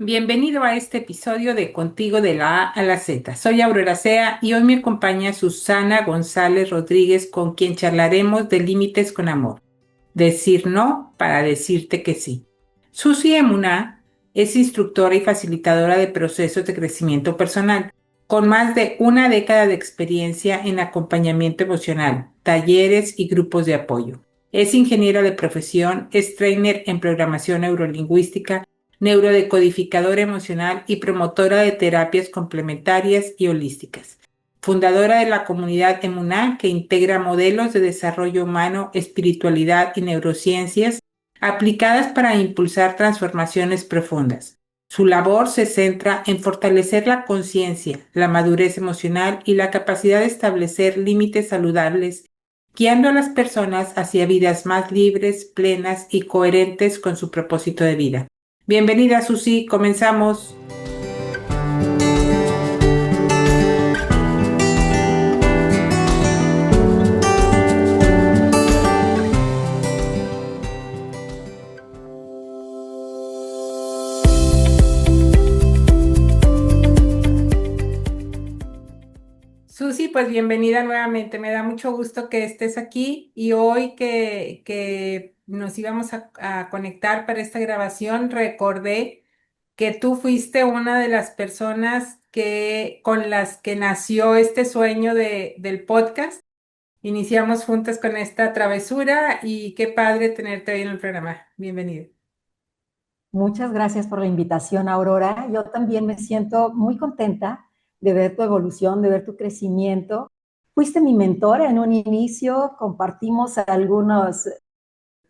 Bienvenido a este episodio de Contigo de la A a la Z. Soy Aurora Sea y hoy me acompaña Susana González Rodríguez, con quien charlaremos de límites con amor. Decir no para decirte que sí. Susi Emuná es instructora y facilitadora de procesos de crecimiento personal, con más de una década de experiencia en acompañamiento emocional, talleres y grupos de apoyo. Es ingeniera de profesión, es trainer en programación neurolingüística, neurodecodificadora emocional y promotora de terapias complementarias y holísticas. Fundadora de la comunidad Emuná, que integra modelos de desarrollo humano, espiritualidad y neurociencias aplicadas para impulsar transformaciones profundas. Su labor se centra en fortalecer la conciencia, la madurez emocional y la capacidad de establecer límites saludables, guiando a las personas hacia vidas más libres, plenas y coherentes con su propósito de vida. Bienvenida, Susi, comenzamos. Susi, pues bienvenida nuevamente. Me da mucho gusto que estés aquí y hoy que nos íbamos a conectar para esta grabación, recordé que tú fuiste una de las personas con las que nació este sueño del podcast. Iniciamos juntas con esta travesura y qué padre tenerte hoy en el programa. Bienvenida. Muchas gracias por la invitación, Aurora. Yo también me siento muy contenta de ver tu evolución, de ver tu crecimiento. Fuiste mi mentora en un inicio, compartimos algunos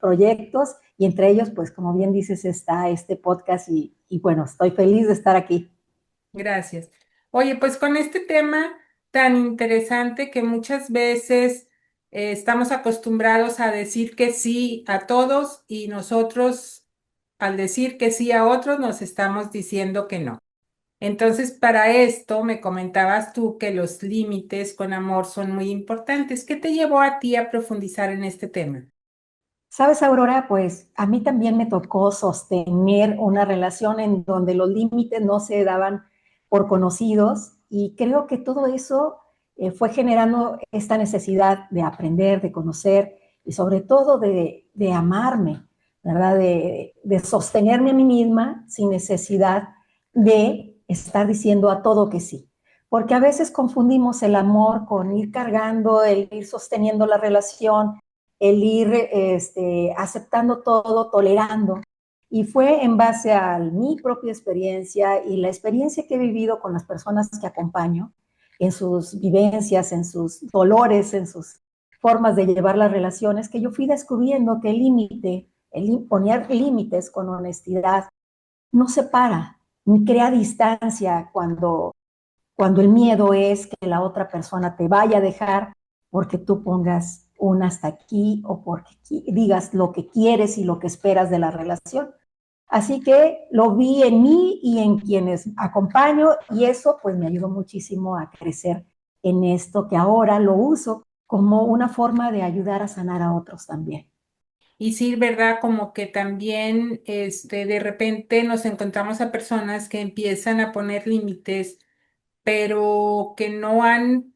proyectos y entre ellos, pues como bien dices, está este podcast y bueno, estoy feliz de estar aquí. Gracias. Oye, pues con este tema tan interesante que muchas veces estamos acostumbrados a decir que sí a todos y nosotros al decir que sí a otros nos estamos diciendo que no. Entonces, para esto me comentabas tú que los límites con amor son muy importantes. ¿Qué te llevó a ti a profundizar en este tema? Sabes, Aurora, pues a mí también me tocó sostener una relación en donde los límites no se daban por conocidos y creo que todo eso fue generando esta necesidad de aprender, de conocer y sobre todo de amarme, ¿verdad? De sostenerme a mí misma sin necesidad de estar diciendo a todo que sí. Porque a veces confundimos el amor con ir cargando, el ir sosteniendo la relación, el ir aceptando todo, tolerando. Y fue en base a mi propia experiencia y la experiencia que he vivido con las personas que acompaño, en sus vivencias, en sus dolores, en sus formas de llevar las relaciones, que yo fui descubriendo que el límite, poner límites con honestidad, no separa, ni crea distancia cuando el miedo es que la otra persona te vaya a dejar porque tú pongas un hasta aquí o porque digas lo que quieres y lo que esperas de la relación. Así que lo vi en mí y en quienes acompaño y eso pues me ayudó muchísimo a crecer en esto que ahora lo uso como una forma de ayudar a sanar a otros también. Y sí, ¿verdad? Como que también de repente nos encontramos a personas que empiezan a poner límites, pero que no han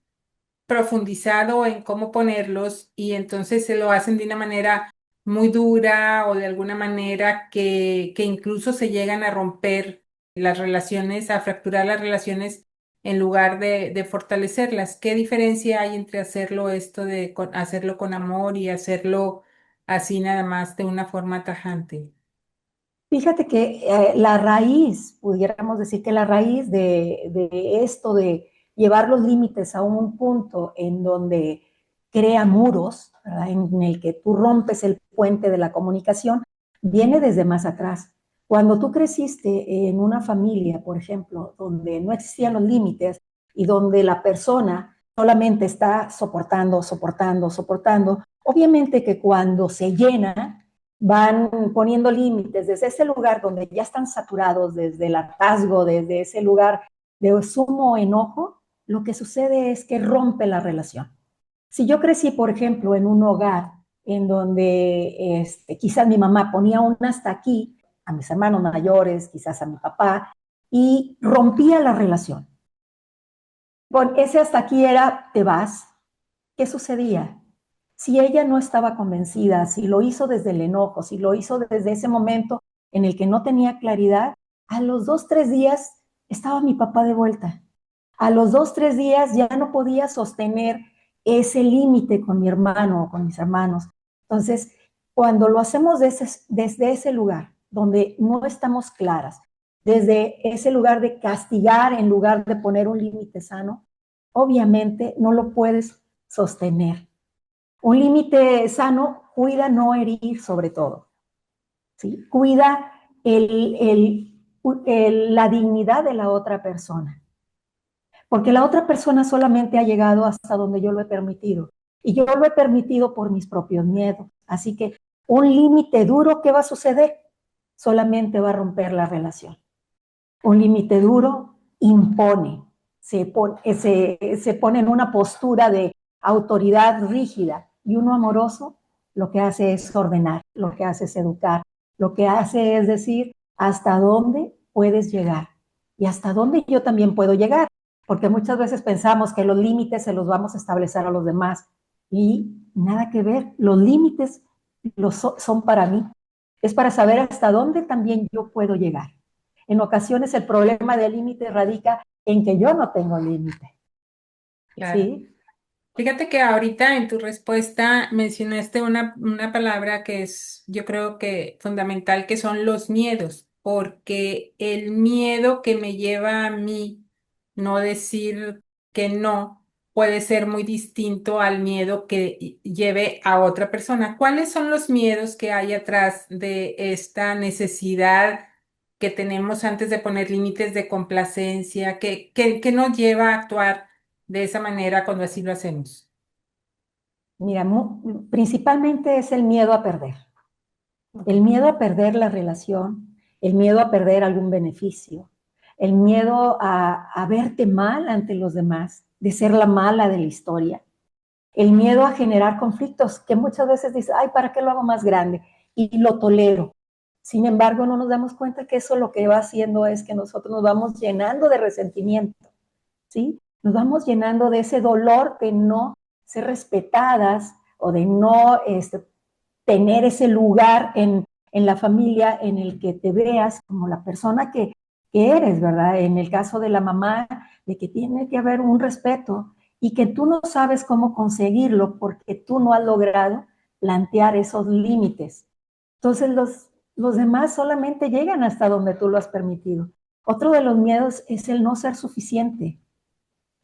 profundizado en cómo ponerlos y entonces se lo hacen de una manera muy dura o de alguna manera que incluso se llegan a romper las relaciones, a fracturar las relaciones en lugar de fortalecerlas. ¿Qué diferencia hay entre hacerlo hacerlo con amor y hacerlo así nada más de una forma tajante? Fíjate que la raíz, pudiéramos decir que la raíz de esto de llevar los límites a un punto en donde crea muros, ¿verdad? En el que tú rompes el puente de la comunicación, viene desde más atrás. Cuando tú creciste en una familia, por ejemplo, donde no existían los límites y donde la persona solamente está soportando, soportando, soportando, obviamente que cuando se llena, van poniendo límites desde ese lugar donde ya están saturados, desde el hartazgo, desde ese lugar de sumo enojo, lo que sucede es que rompe la relación. Si yo crecí, por ejemplo, en un hogar en donde quizás mi mamá ponía un hasta aquí a mis hermanos mayores, quizás a mi papá, y rompía la relación. Bueno, ese hasta aquí era, te vas. ¿Qué sucedía? Si ella no estaba convencida, si lo hizo desde el enojo, si lo hizo desde ese momento en el que no tenía claridad, a los 2, 3 días estaba mi papá de vuelta. A los 2, 3 días ya no podía sostener ese límite con mi hermano o con mis hermanos. Entonces, cuando lo hacemos desde ese lugar, donde no estamos claras, desde ese lugar de castigar en lugar de poner un límite sano, obviamente no lo puedes sostener. Un límite sano cuida no herir sobre todo, ¿sí? Cuida la dignidad de la otra persona, porque la otra persona solamente ha llegado hasta donde yo lo he permitido, y yo lo he permitido por mis propios miedos. Así que un límite duro, ¿qué va a suceder? Solamente va a romper la relación. Un límite duro impone, se pone en una postura de autoridad rígida, y uno amoroso lo que hace es ordenar, lo que hace es educar, lo que hace es decir hasta dónde puedes llegar y hasta dónde yo también puedo llegar, porque muchas veces pensamos que los límites se los vamos a establecer a los demás y nada que ver, los límites son para mí, es para saber hasta dónde también yo puedo llegar. En ocasiones el problema del límite radica en que yo no tengo límite, Claro. ¿sí? Fíjate que ahorita en tu respuesta mencionaste una palabra que es, yo creo que fundamental, que son los miedos, porque el miedo que me lleva a mí no decir que no puede ser muy distinto al miedo que lleve a otra persona. ¿Cuáles son los miedos que hay atrás de esta necesidad que tenemos antes de poner límites de complacencia, que nos lleva a actuar de esa manera cuando así lo hacemos? Mira, principalmente es el miedo a perder. El miedo a perder la relación, el miedo a perder algún beneficio, el miedo a verte mal ante los demás, de ser la mala de la historia, el miedo a generar conflictos, que muchas veces dices, ay, ¿para qué lo hago más grande? Y lo tolero. Sin embargo, no nos damos cuenta que eso lo que va haciendo es que nosotros nos vamos llenando de resentimiento, ¿sí? Nos vamos llenando de ese dolor de no ser respetadas o de no tener ese lugar en la familia en el que te veas como la persona que eres, ¿verdad? En el caso de la mamá, de que tiene que haber un respeto y que tú no sabes cómo conseguirlo porque tú no has logrado plantear esos límites. Entonces los demás solamente llegan hasta donde tú lo has permitido. Otro de los miedos es el no ser suficiente,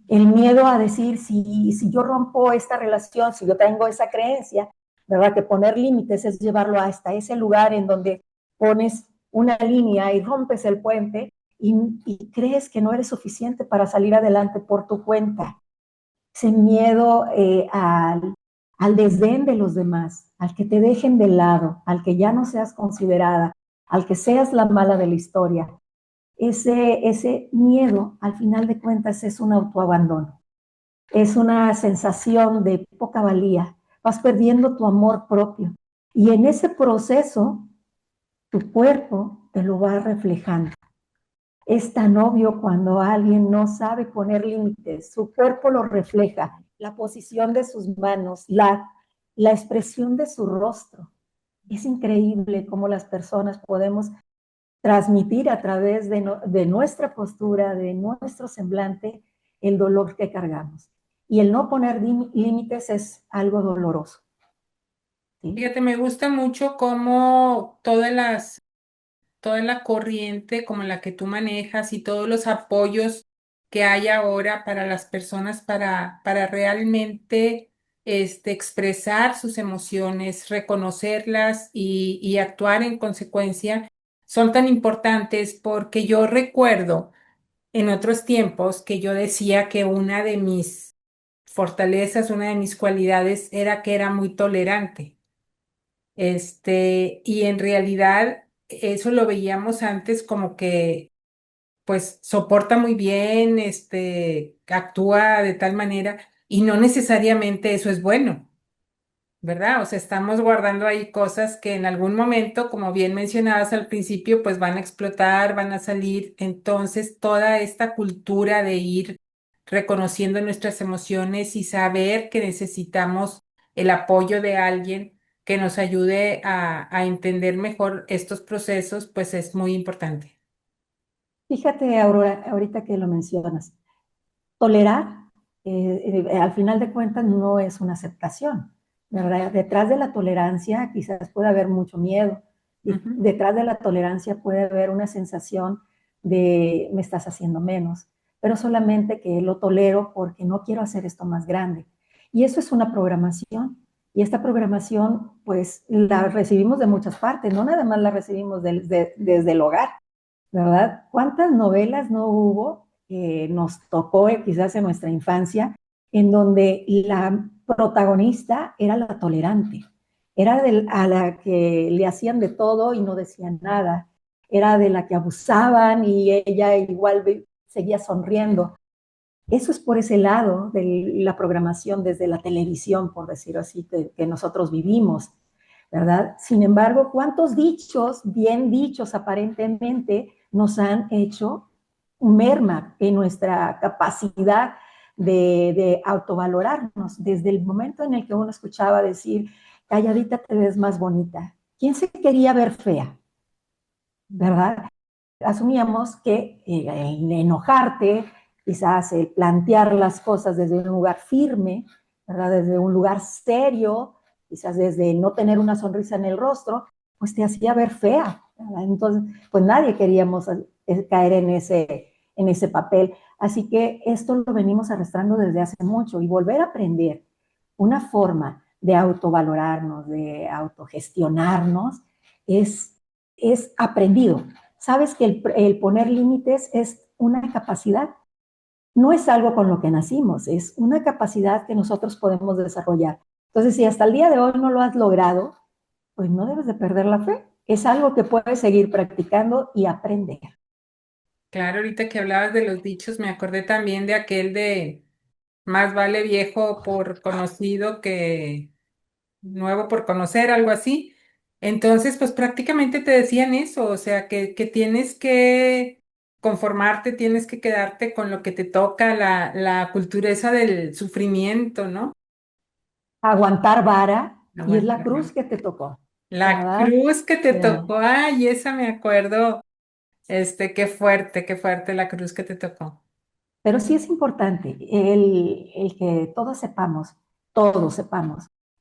el miedo a decir, si yo rompo esta relación, si yo tengo esa creencia, ¿verdad? Que poner límites es llevarlo hasta ese lugar en donde pones una línea y rompes el puente y crees que no eres suficiente para salir adelante por tu cuenta. Ese miedo al desdén de los demás, al que te dejen de lado, al que ya no seas considerada, al que seas la mala de la historia. Ese miedo, al final de cuentas, es un autoabandono. Es una sensación de poca valía. Vas perdiendo tu amor propio. Y en ese proceso, tu cuerpo te lo va reflejando. Es tan obvio cuando alguien no sabe poner límites. Su cuerpo lo refleja. La posición de sus manos, la expresión de su rostro. Es increíble cómo las personas podemos transmitir a través de nuestra postura, de nuestro semblante, el dolor que cargamos. Y el no poner límites es algo doloroso, ¿sí? Fíjate, me gusta mucho cómo toda la corriente como la que tú manejas y todos los apoyos que hay ahora para las personas para realmente expresar sus emociones, reconocerlas y actuar en consecuencia, son tan importantes porque yo recuerdo en otros tiempos que yo decía que una de mis fortalezas, una de mis cualidades era que era muy tolerante. Y en realidad eso lo veíamos antes como que pues soporta muy bien, actúa de tal manera y no necesariamente eso es bueno. ¿verdad? O sea, estamos guardando ahí cosas que en algún momento, como bien mencionabas al principio, pues van a explotar, van a salir. Entonces, toda esta cultura de ir reconociendo nuestras emociones y saber que necesitamos el apoyo de alguien que nos ayude a entender mejor estos procesos, pues es muy importante. Fíjate, Aurora, ahorita que lo mencionas, tolerar, al final de cuentas, no es una aceptación, ¿verdad? Detrás de la tolerancia quizás puede haber mucho miedo y Ujú. detrás de la tolerancia puede haber una sensación de me estás haciendo menos, pero solamente que lo tolero porque no quiero hacer esto más grande. Y eso es una programación. Y esta programación, pues, la recibimos de muchas partes, no nada más la recibimos desde el hogar, ¿verdad? ¿Cuántas novelas no hubo que nos tocó quizás en nuestra infancia en donde la protagonista era la tolerante, era a la que le hacían de todo y no decían nada, era de la que abusaban y ella igual seguía sonriendo? Eso es por ese lado de la programación desde la televisión, por decirlo así, que nosotros vivimos, ¿verdad? Sin embargo, ¿cuántos dichos, bien dichos aparentemente, nos han hecho merma en nuestra capacidad de autovalorarnos? Desde el momento en el que uno escuchaba decir, calladita te ves más bonita. ¿Quién se quería ver fea? ¿Verdad? Asumíamos que el enojarte, quizás el plantear las cosas desde un lugar firme, ¿verdad? Desde un lugar serio, quizás desde no tener una sonrisa en el rostro, pues te hacía ver fea, ¿verdad? Entonces, pues nadie queríamos caer en ese papel. Así que esto lo venimos arrastrando desde hace mucho y volver a aprender una forma de autovalorarnos, de autogestionarnos, es aprendido. Sabes que el poner límites es una capacidad, no es algo con lo que nacimos, es una capacidad que nosotros podemos desarrollar. Entonces, si hasta el día de hoy no lo has logrado, pues no debes de perder la fe. Es algo que puedes seguir practicando y aprender. Claro, ahorita que hablabas de los dichos, me acordé también de aquel de más vale viejo por conocido que nuevo por conocer, algo así. Entonces, pues prácticamente te decían eso, o sea, que tienes que conformarte, tienes que quedarte con lo que te toca, la cultura esa del sufrimiento, ¿no? Aguantar vara y es la Aguanta, cruz ¿no? que te tocó, La ¿verdad? cruz que te Pero, tocó, ay, esa me acuerdo, qué fuerte la cruz que te tocó. pero sí es importante el que todos sepamos,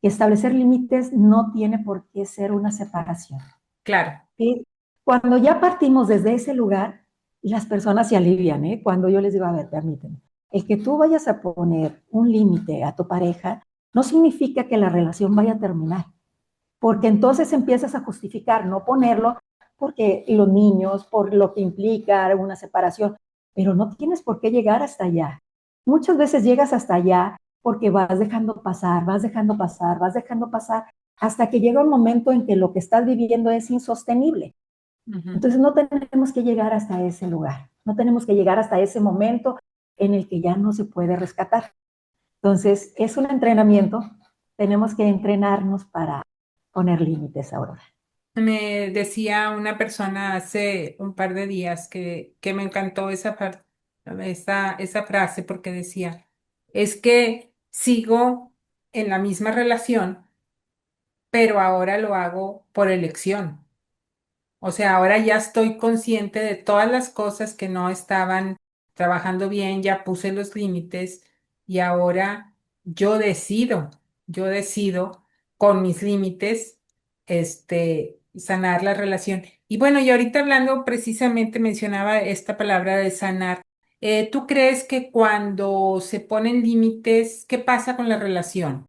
que establecer límites no tiene por qué ser una separación. Claro. Sí, cuando ya partimos desde ese lugar, las personas se alivian, ¿eh? Cuando yo les digo, a ver, permíteme, el que tú vayas a poner un límite a tu pareja no significa que la relación vaya a terminar, porque entonces empiezas a justificar no ponerlo porque los niños, por lo que implica una separación, pero no tienes por qué llegar hasta allá. Muchas veces llegas hasta allá porque vas dejando pasar, vas dejando pasar, vas dejando pasar, hasta que llega un momento en que lo que estás viviendo es insostenible. Ujú. Entonces no tenemos que llegar hasta ese lugar, no tenemos que llegar hasta ese momento en el que ya no se puede rescatar. Entonces es un entrenamiento, tenemos que entrenarnos para poner límites, Aurora. Me decía una persona hace un par de días que me encantó esa frase porque decía, es que sigo en la misma relación, pero ahora lo hago por elección. O sea, ahora ya estoy consciente de todas las cosas que no estaban trabajando bien, ya puse los límites y ahora yo decido, yo decido con mis límites, sanar la relación. Y bueno, y ahorita hablando precisamente mencionaba esta palabra de sanar. ¿Tú crees que cuando se ponen límites, qué pasa con la relación?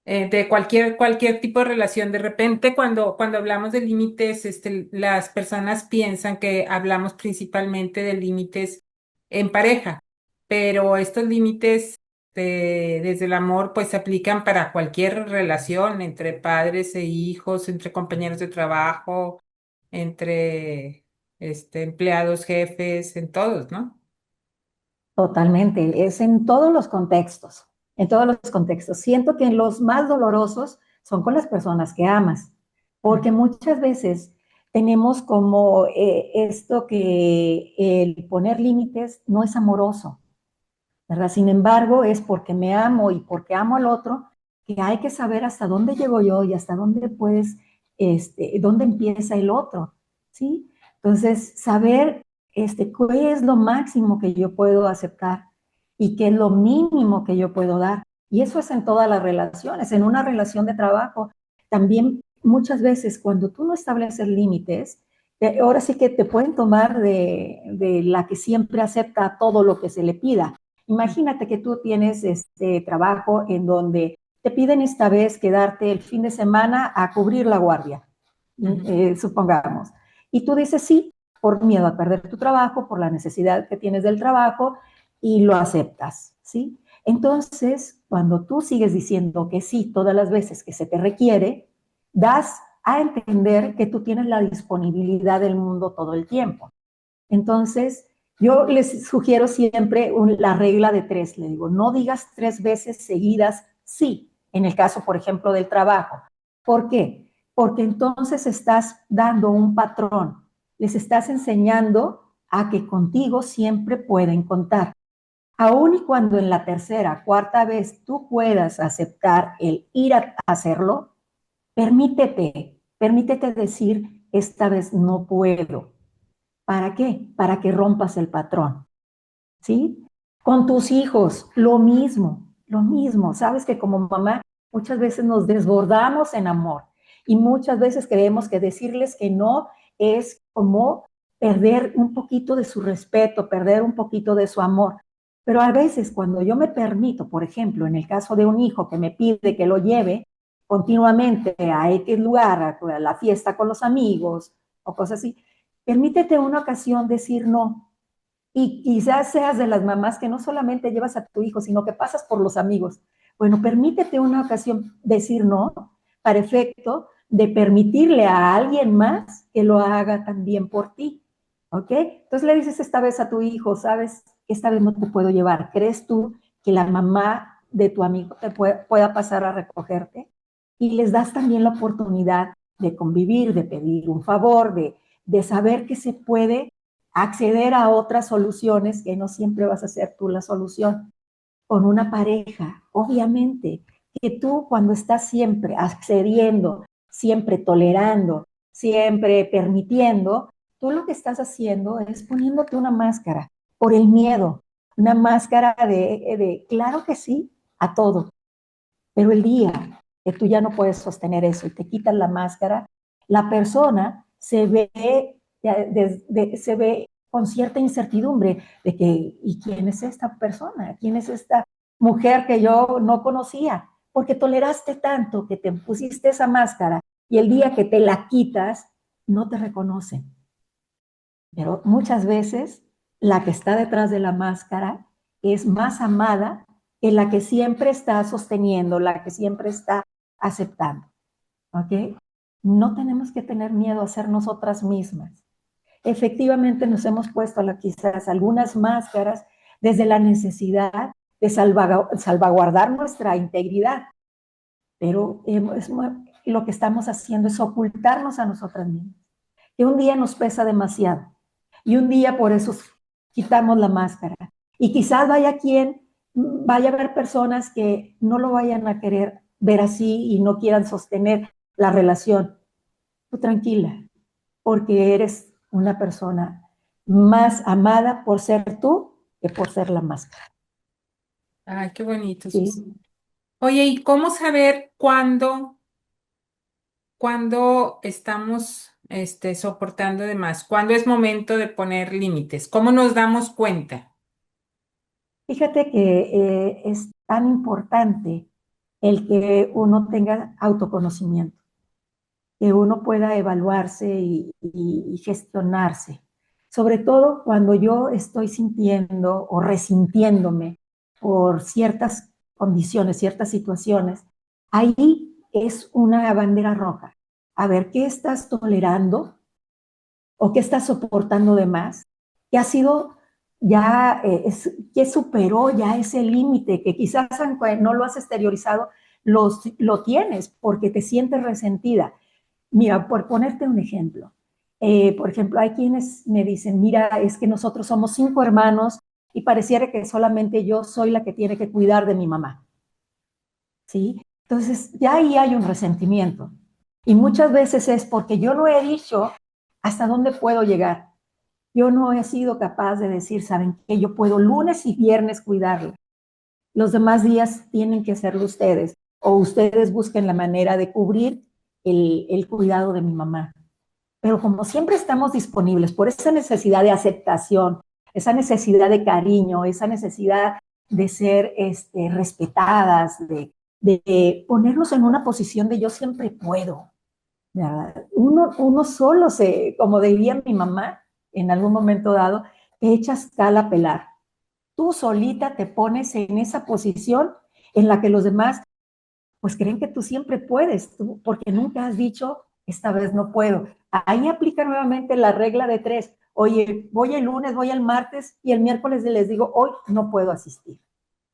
De cualquier tipo de relación. De repente, cuando hablamos de límites, las personas piensan que hablamos principalmente de límites en pareja, pero estos límites desde el amor, pues se aplican para cualquier relación entre padres e hijos, entre compañeros de trabajo, entre empleados, jefes, en todos, ¿no? Totalmente, es en todos los contextos, en todos los contextos. Siento que en los más dolorosos son con las personas que amas, porque muchas veces tenemos como esto que el poner límites no es amoroso, ¿verdad? Sin embargo, es porque me amo y porque amo al otro, que hay que saber hasta dónde llego yo y hasta dónde puedes, dónde empieza el otro, ¿sí? Entonces, saber qué es lo máximo que yo puedo aceptar y qué es lo mínimo que yo puedo dar. Y eso es en todas las relaciones. En una relación de trabajo, también muchas veces cuando tú no estableces límites, ahora sí que te pueden tomar de la que siempre acepta todo lo que se le pida. Imagínate que tú tienes este trabajo en donde te piden esta vez quedarte el fin de semana a cubrir la guardia, supongamos. Y tú dices sí, por miedo a perder tu trabajo, por la necesidad que tienes del trabajo, y lo aceptas, ¿sí? Entonces, cuando tú sigues diciendo que sí todas las veces que se te requiere, das a entender que tú tienes la disponibilidad del mundo todo el tiempo. Entonces, yo les sugiero siempre la regla de tres. Le digo, no digas 3 veces seguidas sí, en el caso, por ejemplo, del trabajo. ¿Por qué? Porque entonces estás dando un patrón. Les estás enseñando a que contigo siempre pueden contar. Aun y cuando en la tercera, cuarta vez tú puedas aceptar el ir a hacerlo, permítete decir, esta vez no puedo. ¿Para qué? Para que rompas el patrón, ¿sí? Con tus hijos, lo mismo, lo mismo. Sabes que como mamá muchas veces nos desbordamos en amor y muchas veces creemos que decirles que no es como perder un poquito de su respeto, perder un poquito de su amor. Pero a veces cuando yo me permito, por ejemplo, en el caso de un hijo que me pide que lo lleve continuamente a X lugar, a la fiesta con los amigos o cosas así, permítete una ocasión decir no. Y quizás seas de las mamás que no solamente llevas a tu hijo, sino que pasas por los amigos. Bueno, permítete una ocasión decir no para efecto de permitirle a alguien más que lo haga también por ti. ¿Ok? Entonces le dices esta vez a tu hijo, sabes, esta vez no te puedo llevar. ¿Crees tú que la mamá de tu amigo te pueda pasar a recogerte? Y les das también la oportunidad de convivir, de pedir un favor, de saber que se puede acceder a otras soluciones, que no siempre vas a ser tú la solución. Con una pareja, obviamente, que tú cuando estás siempre accediendo, siempre tolerando, siempre permitiendo, tú lo que estás haciendo es poniéndote una máscara por el miedo, una máscara claro que sí, a todo. Pero el día que tú ya no puedes sostener eso y te quitas la máscara, la persona se ve con cierta incertidumbre de que, ¿y quién es esta persona? ¿Quién es esta mujer que yo no conocía? Porque toleraste tanto que te pusiste esa máscara y el día que te la quitas, no te reconocen. Pero muchas veces la que está detrás de la máscara es más amada que la que siempre está sosteniendo, la que siempre está aceptando. ¿Ok? No tenemos que tener miedo a ser nosotras mismas. Efectivamente nos hemos puesto quizás algunas máscaras desde la necesidad de salvaguardar nuestra integridad, pero lo que estamos haciendo es ocultarnos a nosotras mismas. Que un día nos pesa demasiado y un día por eso quitamos la máscara. Y quizás vaya a haber personas que no lo vayan a querer ver así y no quieran sostener la relación. Tú tranquila, porque eres una persona más amada por ser tú que por ser la máscara. Ay, qué bonito, Sus. ¿Sí? Oye, ¿y cómo saber cuándo estamos soportando de más? ¿Cuándo es momento de poner límites? ¿Cómo nos damos cuenta? Fíjate que es tan importante el que uno tenga autoconocimiento, que uno pueda evaluarse y gestionarse. Sobre todo cuando yo estoy sintiendo o resintiéndome por ciertas condiciones, ciertas situaciones, ahí es una bandera roja. A ver, ¿qué estás tolerando o qué estás soportando de más? ¿Qué ha sido ya, qué superó ya ese límite que quizás no lo has exteriorizado, lo tienes porque te sientes resentida. Mira, por ponerte un ejemplo, por ejemplo, hay quienes me dicen, mira, es que nosotros somos 5 hermanos y pareciera que solamente yo soy la que tiene que cuidar de mi mamá, ¿sí? Entonces, ya ahí hay un resentimiento. Y muchas veces es porque yo no he dicho hasta dónde puedo llegar. Yo no he sido capaz de decir, ¿saben qué? Yo puedo lunes y viernes cuidarla. Los demás días tienen que hacerlo ustedes. O ustedes busquen la manera de cubrir el cuidado de mi mamá. Pero como siempre estamos disponibles por esa necesidad de aceptación, esa necesidad de cariño, esa necesidad de ser respetadas, de ponernos en una posición de yo siempre puedo. ¿Verdad? Uno solo como diría mi mamá en algún momento dado, te echas cal a pelar. Tú solita te pones en esa posición en la que los demás pues creen que tú siempre puedes, tú, porque nunca has dicho, esta vez no puedo. Ahí aplica nuevamente la regla de 3. Oye, voy el lunes, voy el martes y el miércoles les digo, hoy no puedo asistir,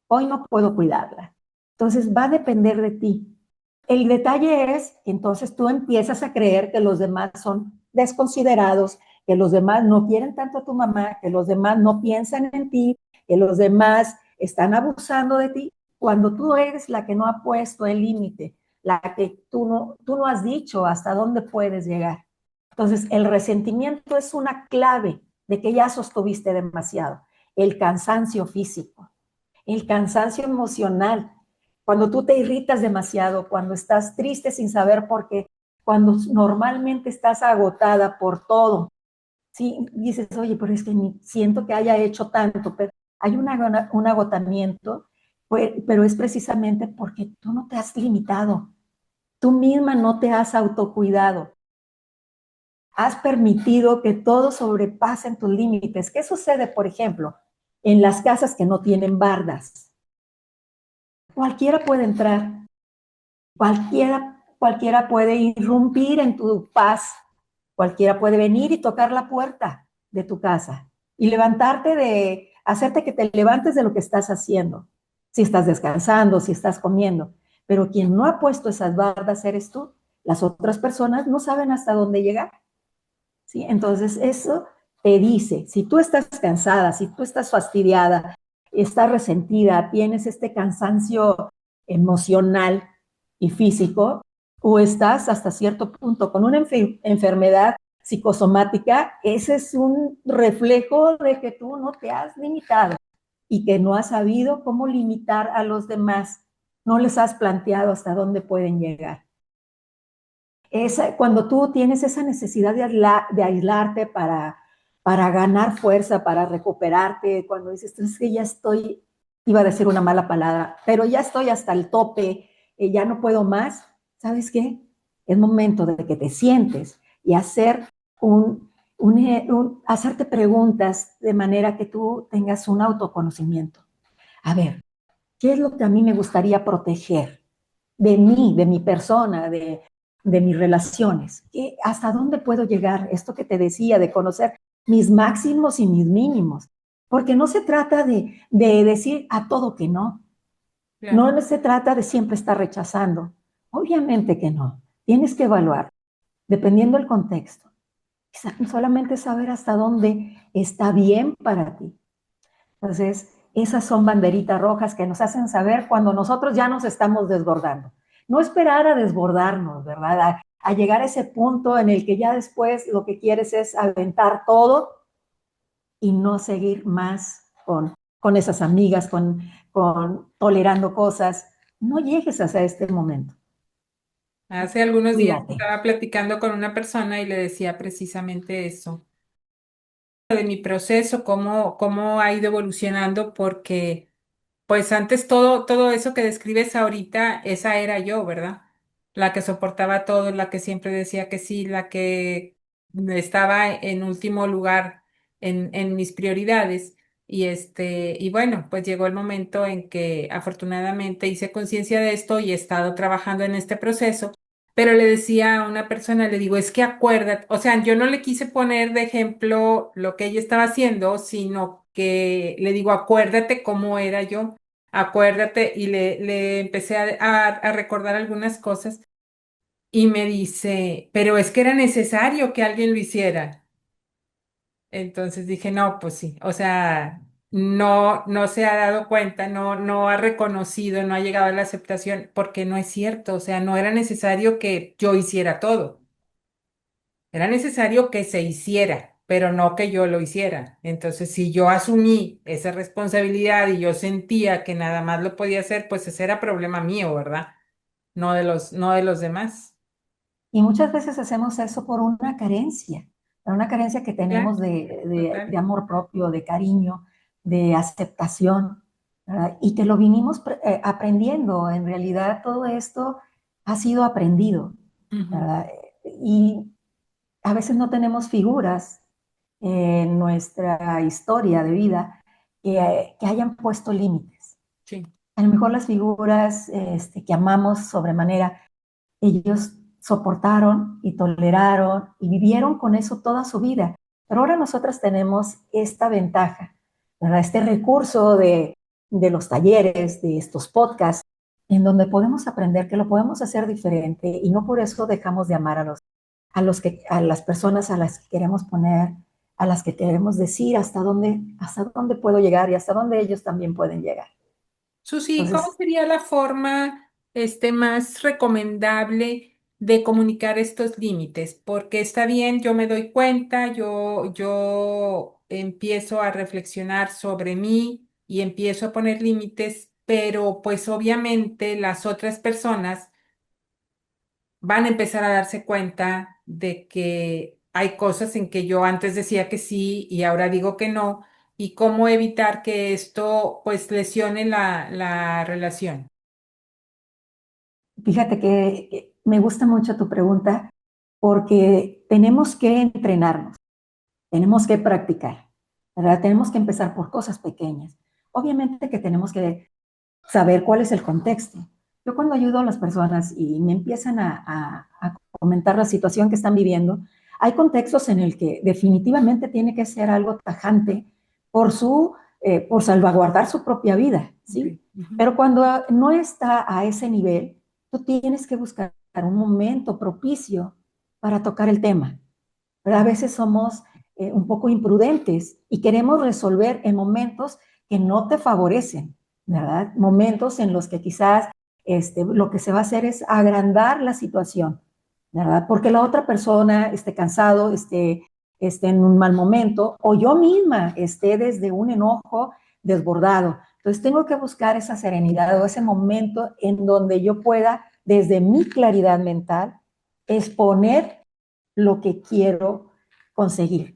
hoy no puedo cuidarla. Entonces va a depender de ti. El detalle es, entonces tú empiezas a creer que los demás son desconsiderados, que los demás no quieren tanto a tu mamá, que los demás no piensan en ti, que los demás están abusando de ti, cuando tú eres la que no ha puesto el límite, la que tú no has dicho hasta dónde puedes llegar. Entonces, el resentimiento es una clave de que ya sostuviste demasiado. El cansancio físico, el cansancio emocional, cuando tú te irritas demasiado, cuando estás triste sin saber por qué, cuando normalmente estás agotada por todo, ¿sí? Dices, oye, pero es que ni siento que haya hecho tanto, pero hay un agotamiento, pero es precisamente porque tú no te has limitado, tú misma no te has autocuidado, has permitido que todo sobrepase tus límites. ¿Qué sucede, por ejemplo, en las casas que no tienen bardas? Cualquiera puede entrar, cualquiera puede irrumpir en tu paz, cualquiera puede venir y tocar la puerta de tu casa y hacerte que te levantes de lo que estás haciendo, si estás descansando, si estás comiendo. Pero quien no ha puesto esas bardas eres tú. Las otras personas no saben hasta dónde llegar, ¿sí? Entonces eso te dice, si tú estás cansada, si tú estás fastidiada, estás resentida, tienes este cansancio emocional y físico, o estás hasta cierto punto con una enfermedad psicosomática, ese es un reflejo de que tú no te has limitado y que no has sabido cómo limitar a los demás, no les has planteado hasta dónde pueden llegar. Cuando tú tienes esa necesidad de aislarte para ganar fuerza, para recuperarte, cuando dices, es que ya estoy, iba a decir una mala palabra, pero ya estoy hasta el tope, ya no puedo más, ¿sabes qué? Es momento de que te sientes y hacerte preguntas de manera que tú tengas un autoconocimiento. A ver, ¿qué es lo que a mí me gustaría proteger de mí, de mi persona, de mis relaciones? ¿Hasta dónde puedo llegar? Esto que te decía, de conocer mis máximos y mis mínimos. Porque no se trata de decir a todo que no. Claro. No se trata de siempre estar rechazando. Obviamente que no. Tienes que evaluar, dependiendo del contexto. Solamente saber hasta dónde está bien para ti. Entonces, esas son banderitas rojas que nos hacen saber cuando nosotros ya nos estamos desbordando. No esperar a desbordarnos, ¿verdad? A llegar a ese punto en el que ya después lo que quieres es aventar todo y no seguir más con esas amigas, con tolerando cosas. No llegues hasta este momento. Hace algunos días Cuídate. estaba platicando con una persona y le decía precisamente eso, de mi proceso, cómo ha ido evolucionando, porque pues antes todo eso que describes ahorita, esa era yo, ¿verdad? La que soportaba todo, la que siempre decía que sí, la que estaba en último lugar en mis prioridades. Y bueno, pues llegó el momento en que afortunadamente hice conciencia de esto y he estado trabajando en este proceso. Pero le decía a una persona, le digo, es que acuérdate, o sea, yo no le quise poner de ejemplo lo que ella estaba haciendo, sino que le digo, acuérdate cómo era yo. acuérdate, y le empecé a recordar algunas cosas y me dice, pero es que era necesario que alguien lo hiciera. Entonces dije, no, pues sí, o sea, no se ha dado cuenta, no ha reconocido, no ha llegado a la aceptación, porque no es cierto, o sea, no era necesario que yo hiciera todo, era necesario que se hiciera, pero no que yo lo hiciera. Entonces, si yo asumí esa responsabilidad y yo sentía que nada más lo podía hacer, pues ese era problema mío, ¿verdad? No de los demás. Y muchas veces hacemos eso por una carencia que Claro, tenemos de total. amor propio, de cariño, de aceptación, ¿verdad? Y que lo vinimos aprendiendo. En realidad todo esto ha sido aprendido, Ujú. ¿verdad? Y a veces no tenemos figuras en nuestra historia de vida que hayan puesto límites. Sí. A lo mejor las figuras que amamos sobremanera, ellos soportaron y toleraron y vivieron con eso toda su vida. Pero ahora nosotras tenemos esta ventaja, ¿verdad? Este recurso de los talleres, de estos podcasts, en donde podemos aprender que lo podemos hacer diferente y no por eso dejamos de amar a las personas a las que queremos poner, a las que queremos decir hasta dónde puedo llegar y hasta dónde ellos también pueden llegar. Susi, ¿cómo Entonces, sería la forma más recomendable de comunicar estos límites? Porque está bien, yo me doy cuenta, yo empiezo a reflexionar sobre mí y empiezo a poner límites, pero pues obviamente las otras personas van a empezar a darse cuenta de que hay cosas en que yo antes decía que sí y ahora digo que no, y cómo evitar que esto pues lesione la relación. fíjate que me gusta mucho tu pregunta porque tenemos que entrenarnos, tenemos que practicar, ¿verdad? Tenemos que empezar por cosas pequeñas. Obviamente que tenemos que saber cuál es el contexto. Yo cuando ayudo a las personas y me empiezan a comentar la situación que están viviendo, hay contextos en el que definitivamente tiene que ser algo tajante por salvaguardar su propia vida, ¿sí? Okay. Ujú. Pero cuando no está a ese nivel, tú tienes que buscar un momento propicio para tocar el tema. Pero a veces somos un poco imprudentes y queremos resolver en momentos que no te favorecen, ¿verdad? Momentos en los que quizás lo que se va a hacer es agrandar la situación, ¿verdad? Porque la otra persona esté cansado, esté en un mal momento, o yo misma esté desde un enojo desbordado. Entonces tengo que buscar esa serenidad o ese momento en donde yo pueda, desde mi claridad mental, exponer lo que quiero conseguir.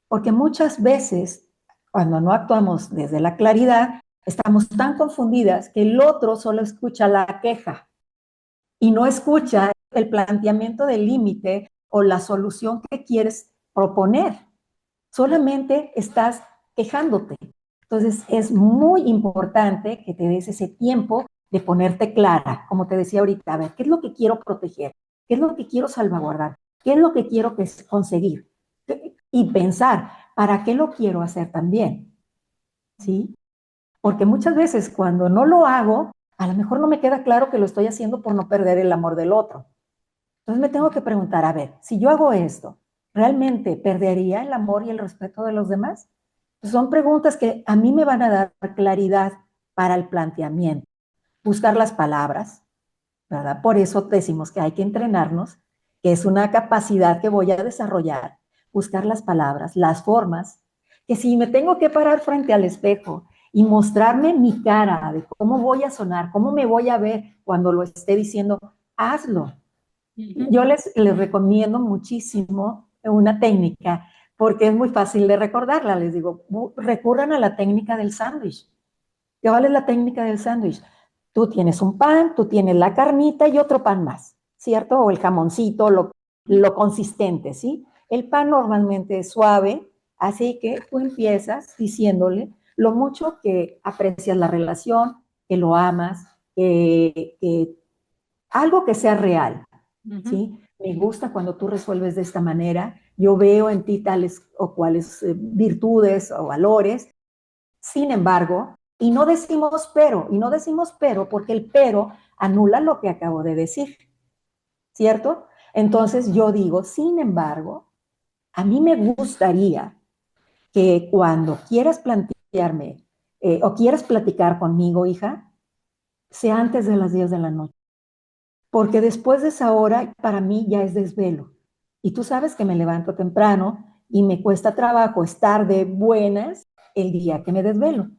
Porque muchas veces, cuando no actuamos desde la claridad, estamos tan confundidas que el otro solo escucha la queja y no escucha el planteamiento del límite o la solución que quieres proponer. Solamente estás quejándote. Entonces es muy importante que te des ese tiempo de ponerte clara, como te decía ahorita, a ver, ¿qué es lo que quiero proteger? ¿Qué es lo que quiero salvaguardar? ¿Qué es lo que quiero conseguir? Y pensar, ¿para qué lo quiero hacer también? ¿Sí? Porque muchas veces cuando no lo hago, a lo mejor no me queda claro que lo estoy haciendo por no perder el amor del otro. Entonces me tengo que preguntar, a ver, si yo hago esto, ¿realmente perdería el amor y el respeto de los demás? Pues son preguntas que a mí me van a dar claridad para el planteamiento. Buscar las palabras, ¿verdad? Por eso decimos que hay que entrenarnos, que es una capacidad que voy a desarrollar. Buscar las palabras, las formas, que si me tengo que parar frente al espejo y mostrarme mi cara de cómo voy a sonar, cómo me voy a ver cuando lo esté diciendo, hazlo. Ujú. Yo les recomiendo muchísimo una técnica porque es muy fácil de recordarla. Les digo, recurran a la técnica del sándwich. ¿Qué vale la técnica del sándwich? Tú tienes un pan, tú tienes la carnita y otro pan más, ¿cierto? O el jamoncito, lo consistente, ¿sí? El pan normalmente es suave, así que tú empiezas diciéndole lo mucho que aprecias la relación, que lo amas, que algo que sea real, Ujú. ¿sí? Me gusta cuando tú resuelves de esta manera, yo veo en ti tales o cuales virtudes o valores. Sin embargo, Y no decimos pero porque el pero anula lo que acabo de decir, ¿cierto? Entonces yo digo, sin embargo, a mí me gustaría que cuando quieras plantearme o quieras platicar conmigo, hija, sea antes de las 10 de la noche, porque después de esa hora para mí ya es desvelo. Y tú sabes que me levanto temprano y me cuesta trabajo estar de buenas el día que me desvelo.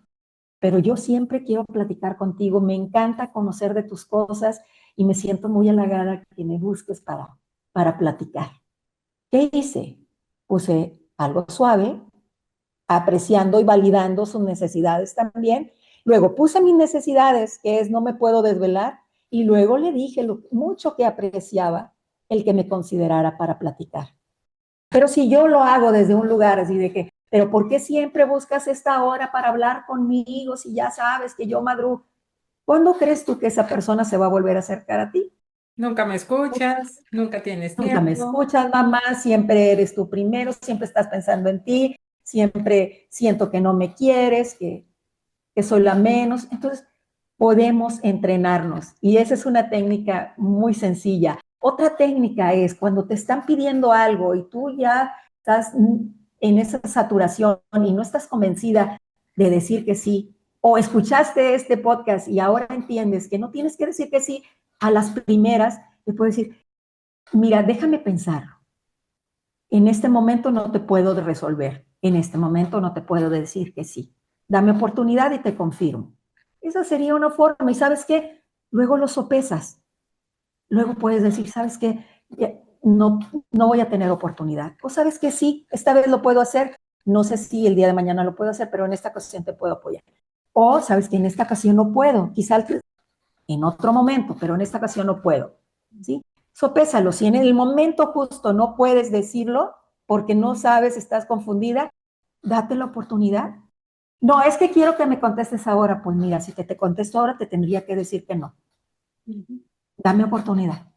Pero yo siempre quiero platicar contigo, me encanta conocer de tus cosas y me siento muy halagada que me busques para platicar. ¿Qué hice? Puse algo suave, apreciando y validando sus necesidades también. Luego puse mis necesidades, que es no me puedo desvelar, y luego le dije lo mucho que apreciaba el que me considerara para platicar. Pero si yo lo hago desde un lugar así de que, pero ¿por qué siempre buscas esta hora para hablar conmigo si ya sabes que yo madrugo? ¿Cuándo crees tú que esa persona se va a volver a acercar a ti? Nunca me escuchas, nunca tienes Nunca me tiempo. escuchas, mamá, siempre eres tú primero, siempre estás pensando en ti, siempre siento que no me quieres, que soy la menos. Entonces, podemos entrenarnos y esa es una técnica muy sencilla. Otra técnica es cuando te están pidiendo algo y tú ya estás en esa saturación y no estás convencida de decir que sí, o escuchaste este podcast y ahora entiendes que no tienes que decir que sí a las primeras, te puedo decir, mira, déjame pensar. En este momento no te puedo resolver. En este momento no te puedo decir que sí. Dame oportunidad y te confirmo. Esa sería una forma. ¿Y sabes qué? Luego lo sopesas. Luego puedes decir, ¿sabes qué? No, no voy a tener oportunidad. O sabes que sí, esta vez lo puedo hacer. No sé si el día de mañana lo puedo hacer, pero en esta ocasión te puedo apoyar. O sabes que en esta ocasión no puedo. Quizá en otro momento, pero en esta ocasión no puedo. ¿Sí? Sopésalo. Si en el momento justo no puedes decirlo porque no sabes, estás confundida, date la oportunidad. No, es que quiero que me contestes ahora. Pues mira, si te contesto ahora, te tendría que decir que no. Dame oportunidad.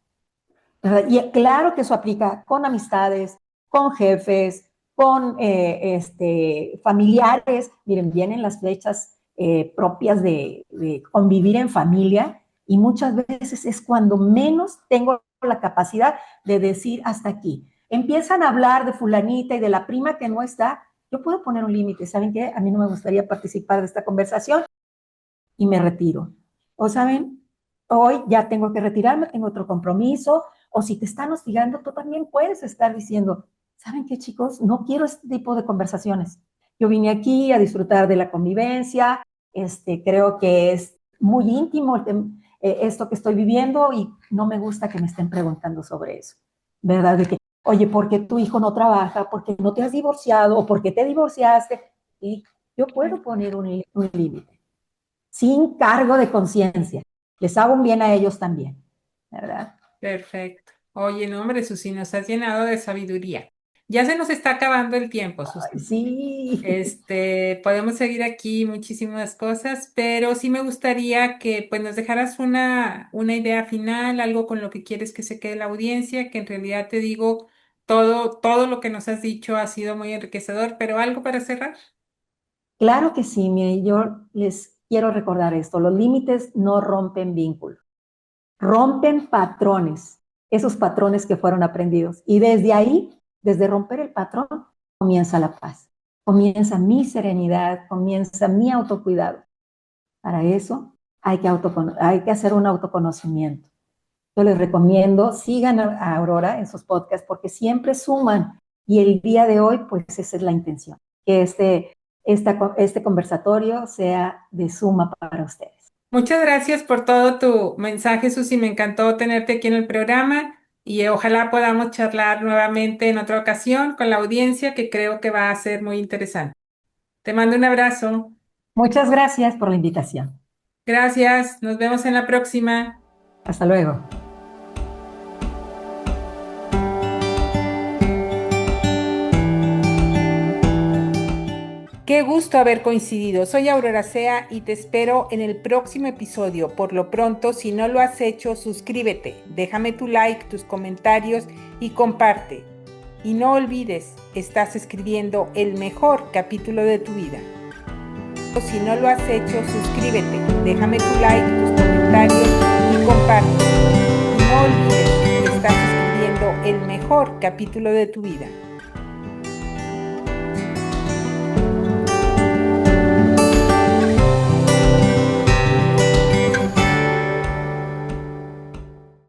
¿Verdad? Y claro que eso aplica con amistades, con jefes, con familiares. Miren, vienen las fechas propias de convivir en familia y muchas veces es cuando menos tengo la capacidad de decir hasta aquí. Empiezan a hablar de fulanita y de la prima que no está. Yo puedo poner un límite. ¿Saben qué? A mí no me gustaría participar de esta conversación y me retiro. O saben, hoy ya tengo que retirarme, tengo otro compromiso, o si te están hostigando, tú también puedes estar diciendo, ¿saben qué, chicos? No quiero este tipo de conversaciones. Yo vine aquí a disfrutar de la convivencia, creo que es muy íntimo esto que estoy viviendo y no me gusta que me estén preguntando sobre eso, ¿verdad? De que, oye, ¿por qué tu hijo no trabaja? ¿Por qué no te has divorciado? ¿O por qué te divorciaste? Y yo puedo poner un límite sin cargo de conciencia. Les hago un bien a ellos también, ¿verdad? Perfecto. Oye, no, hombre, Susi, nos has llenado de sabiduría. Ya se nos está acabando el tiempo, Susi. Sí, Podemos seguir aquí muchísimas cosas, pero sí me gustaría que pues nos dejaras una idea final, algo con lo que quieres que se quede la audiencia, que en realidad te digo, todo lo que nos has dicho ha sido muy enriquecedor, pero algo para cerrar. claro que sí. Mire, yo les quiero recordar esto. Los límites no rompen vínculos, rompen patrones, esos patrones que fueron aprendidos. Y desde ahí, desde romper el patrón, comienza la paz, comienza mi serenidad, comienza mi autocuidado. Para eso hay que hacer un autoconocimiento. Yo les recomiendo, sigan a Aurora en sus podcasts porque siempre suman. Y el día de hoy, pues esa es la intención, que este conversatorio sea de suma para ustedes. Muchas gracias por todo tu mensaje, Susi. Me encantó tenerte aquí en el programa y ojalá podamos charlar nuevamente en otra ocasión con la audiencia que creo que va a ser muy interesante. Te mando un abrazo. Muchas gracias por la invitación. Gracias. Nos vemos en la próxima. Hasta luego. Qué gusto haber coincidido. Soy Aurora Sea y te espero en el próximo episodio. Por lo pronto, si no lo has hecho, suscríbete, déjame tu like, tus comentarios y comparte. Y no olvides, estás escribiendo el mejor capítulo de tu vida. Si no lo has hecho, suscríbete, déjame tu like, tus comentarios y comparte. No olvides que estás escribiendo el mejor capítulo de tu vida.